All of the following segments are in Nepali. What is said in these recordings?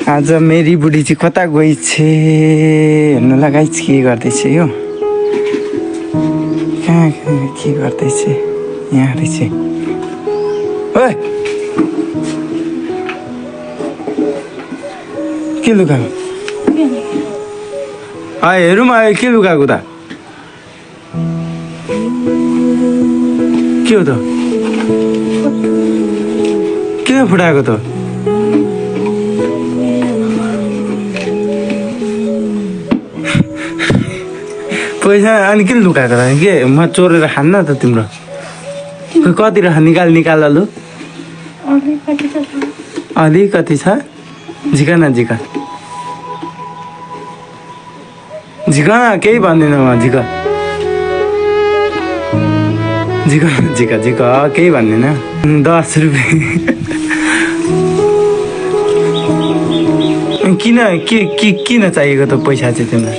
आज मेरी बुढी चाहिँ कता गइछ हेर्नु लगाइछ के गर्दैछ यो कहाँ के गर्दैछ यहाँ रहेछ ओए के लुगाको हेरौँ के लुगाको त के हो त किन फुटाएको त पैसा अनि किन लुकाएको त के म चोरेर खान्न त तिम्रो कति रह निकाल लु अलिकति छ झिका न झिका केही भन्दिनँ म झिका केही भन्दिनँ 10 रुपियाँ किन चाहिएको त पैसा चाहिँ तिमीलाई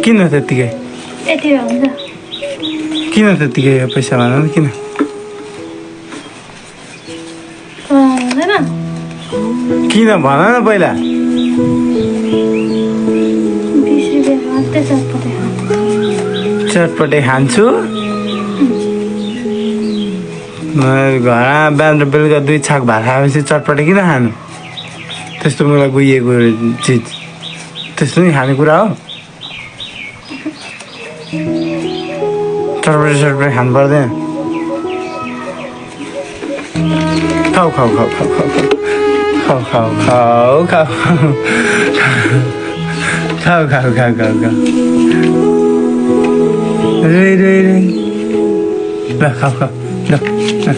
किन त्यतिकै पैसा भन किन भन न पहिला चटपटे खान्छु घरमा बिहान र बेलुका 2 छाक भात खाएपछि चटपटे किन खानु त्यस्तो मलाई गइएको चिज त्यस्तो नि खाने कुरा हो चटपटे खानु पर्दैन खाऊ रे ल खाऊ ल